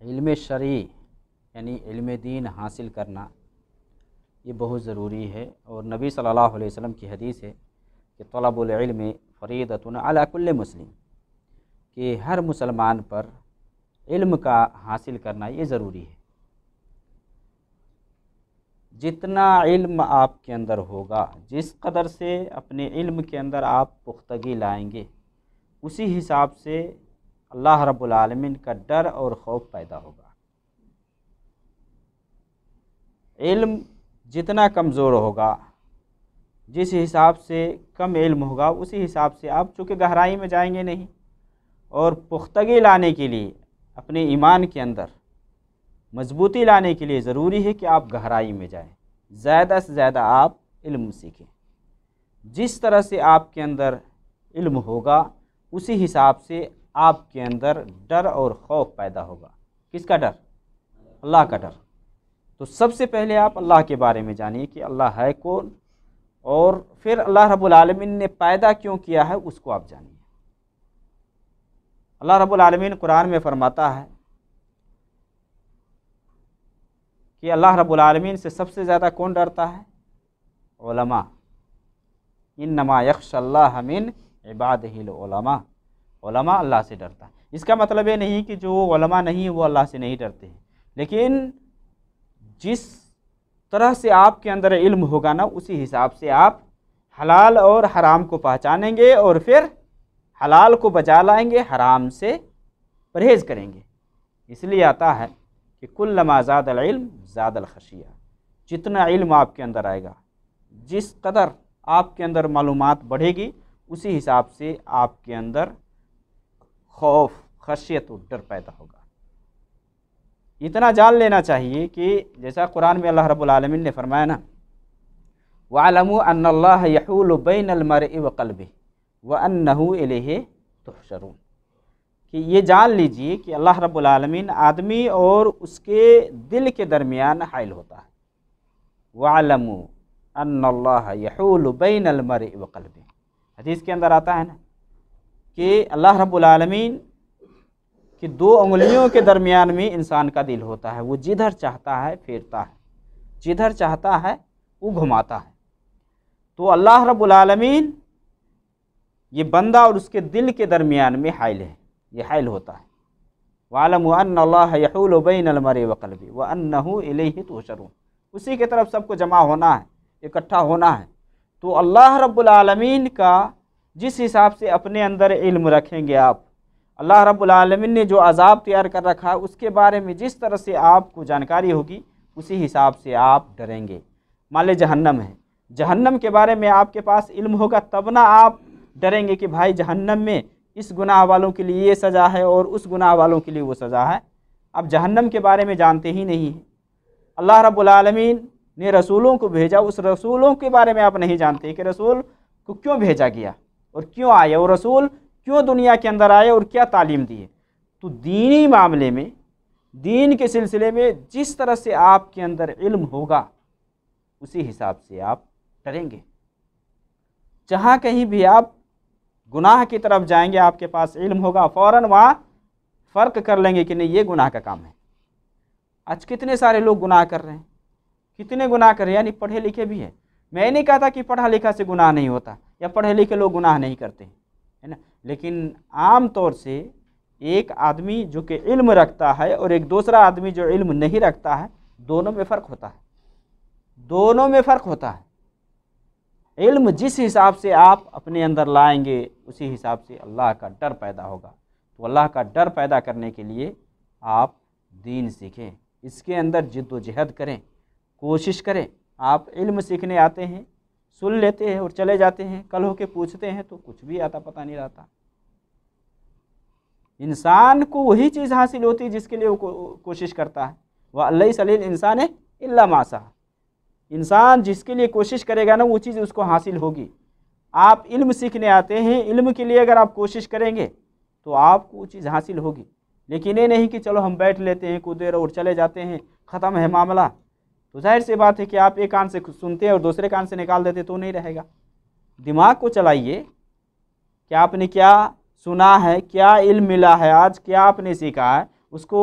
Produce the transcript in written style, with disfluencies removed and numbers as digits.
علم شرعی یعنی علم دین حاصل کرنا یہ بہت ضروری ہے، اور نبی صلی اللہ علیہ وسلم کی حدیث ہے کہ طلب العلم فریضۃ علی کل مسلم، کہ ہر مسلمان پر علم کا حاصل کرنا یہ ضروری ہے۔ جتنا علم آپ کے اندر ہوگا، جس قدر سے اپنے علم کے اندر آپ پختگی لائیں گے، اسی حساب سے اللہ رب العالمین کا ڈر اور خوف پیدا ہوگا۔ علم جتنا کمزور ہوگا، جس حساب سے کم علم ہوگا، اسی حساب سے آپ چونکہ گہرائی میں جائیں گے نہیں، اور پختگی لانے کے لیے اپنے ایمان کے اندر مضبوطی لانے کے لیے ضروری ہے کہ آپ گہرائی میں جائیں، زیادہ سے زیادہ آپ علم سیکھیں۔ جس طرح سے آپ کے اندر علم ہوگا، اسی حساب سے آپ کے اندر ڈر اور خوف پیدا ہوگا۔ کس کا ڈر؟ اللہ کا ڈر۔ تو سب سے پہلے آپ اللہ کے بارے میں جانیے کہ اللہ ہے کون، اور پھر اللہ رب العالمین نے پیدا کیوں کیا ہے اس کو آپ جانیے۔ اللہ رب العالمین قرآن میں فرماتا ہے کہ اللہ رب العالمین سے سب سے زیادہ کون ڈرتا ہے؟ علماء۔ انما یخشی اللہ من عبادہ العلماء۔ علماء اللہ سے ڈرتا ہے۔ اس کا مطلب یہ نہیں کہ جو علماء نہیں وہ اللہ سے نہیں ڈرتے ہیں، لیکن جس طرح سے آپ کے اندر علم ہوگا نا، اسی حساب سے آپ حلال اور حرام کو پہچانیں گے، اور پھر حلال کو بجا لائیں گے، حرام سے پرہیز کریں گے۔ اس لیے آتا ہے کہ کلما زاد العلم زاد الخشیہ۔ جتنا علم آپ کے اندر آئے گا، جس قدر آپ کے اندر معلومات بڑھے گی، اسی حساب سے آپ کے اندر خوف، خشیت و ڈر پیدا ہوگا۔ اتنا جان لینا چاہیے کہ جیسا قرآن میں اللہ رب العالمین نے فرمایا نا، وَاعْلَمُوا أَنَّ اللَّهَ يَحُولُ بَيْنَ الْمَرْءِ وَقَلْبِهِ وَأَنَّهُ إِلَيْهِ تُحْشَرُونَ، کہ یہ جان لیجئے کہ اللہ رب العالمین آدمی اور اس کے دل کے درمیان حائل ہوتا ہے۔ وَاعْلَمُوا أَنَّ اللَّهَ يَحُولُ بَيْنَ الْمَرْءِ وَقَلْبِهِ۔ حدیث کے اندر آتا ہے نا کہ اللہ رب العالمین کہ دو انگلیوں کے درمیان میں انسان کا دل ہوتا ہے، وہ جدھر چاہتا ہے پھیرتا ہے، جدھر چاہتا ہے وہ گھماتا ہے۔ تو اللہ رب العالمین یہ بندہ اور اس کے دل کے درمیان میں حائل ہے، یہ حائل ہوتا ہے۔ وَاعْلَمُوا أَنَّ اللَّهَ يَحُولُ بَيْنَ الْمَرْءِ وَقَلْبِهِ وَأَنَّهُ إِلَيْهِ تُحْشَرُونَ، اسی کی طرف سب کو جمع ہونا ہے، اکٹھا ہونا ہے۔ تو اللہ رب العالمین کا جس حساب سے اپنے اندر علم رکھیں گے آپ، اللہ رب العالمین نے جو عذاب تیار کر رکھا ہے اس کے بارے میں جس طرح سے آپ کو جانکاری ہوگی، اسی حساب سے آپ ڈریں گے۔ مان لے جہنم ہے، جہنم کے بارے میں آپ کے پاس علم ہوگا تب نہ آپ ڈریں گے کہ بھائی جہنم میں اس گناہ والوں کے لیے یہ سزا ہے اور اس گناہ والوں کے لیے وہ سزا ہے۔ آپ جہنم کے بارے میں جانتے ہی نہیں ہیں۔ اللہ رب العالمین نے رسولوں کو بھیجا، اس رسولوں کے بارے میں آپ نہیں جانتے کہ رسول کو کیوں بھیجا گیا اور کیوں آیا، اور رسول کیوں دنیا کے اندر آئے اور کیا تعلیم دی ہے۔ تو دینی معاملے میں، دین کے سلسلے میں جس طرح سے آپ کے اندر علم ہوگا، اسی حساب سے آپ ڈریں گے۔ جہاں کہیں بھی آپ گناہ کی طرف جائیں گے، آپ کے پاس علم ہوگا، فوراً وہاں فرق کر لیں گے کہ نہیں یہ گناہ کا کام ہے۔ آج کتنے سارے لوگ گناہ کر رہے ہیں، کتنے گناہ کر رہے ہیں، یعنی پڑھے لکھے بھی ہیں۔ میں نہیں کہتا کہ پڑھا لکھا سے گناہ نہیں ہوتا یا پڑھے لکھے لوگ گناہ نہیں کرتے ہیں، ہے نا، لیکن عام طور سے ایک آدمی جو کہ علم رکھتا ہے اور ایک دوسرا آدمی جو علم نہیں رکھتا ہے، دونوں میں فرق ہوتا ہے، دونوں میں فرق ہوتا ہے۔ علم جس حساب سے آپ اپنے اندر لائیں گے، اسی حساب سے اللہ کا ڈر پیدا ہوگا۔ تو اللہ کا ڈر پیدا کرنے کے لیے آپ دین سیکھیں، اس کے اندر جد و جہد کریں، کوشش کریں۔ آپ علم سیکھنے آتے ہیں، سن لیتے ہیں اور چلے جاتے ہیں، کل ہو کے پوچھتے ہیں تو کچھ بھی آتا پتہ نہیں رہتا۔ انسان کو وہی چیز حاصل ہوتی ہے جس کے لیے وہ کوشش کرتا ہے۔ وَلَيْسَ لِلْإِنسَانِ إِلَّا مَا سَعَىٰ۔ انسان جس کے لیے کوشش کرے گا نا، وہ چیز اس کو حاصل ہوگی۔ آپ علم سیکھنے آتے ہیں، علم کے لیے اگر آپ کوشش کریں گے تو آپ کو وہ چیز حاصل ہوگی، لیکن یہ نہیں کہ چلو ہم بیٹھ لیتے ہیں کچھ دیر اور چلے جاتے ہیں، ختم ہے معاملہ۔ تو ظاہر سی بات ہے کہ آپ ایک کان سے سنتے ہیں اور دوسرے کان سے نکال دیتے تو نہیں رہے گا۔ دماغ کو چلائیے کہ آپ نے کیا سنا ہے، کیا علم ملا ہے، آج کیا آپ نے سیکھا ہے، اس کو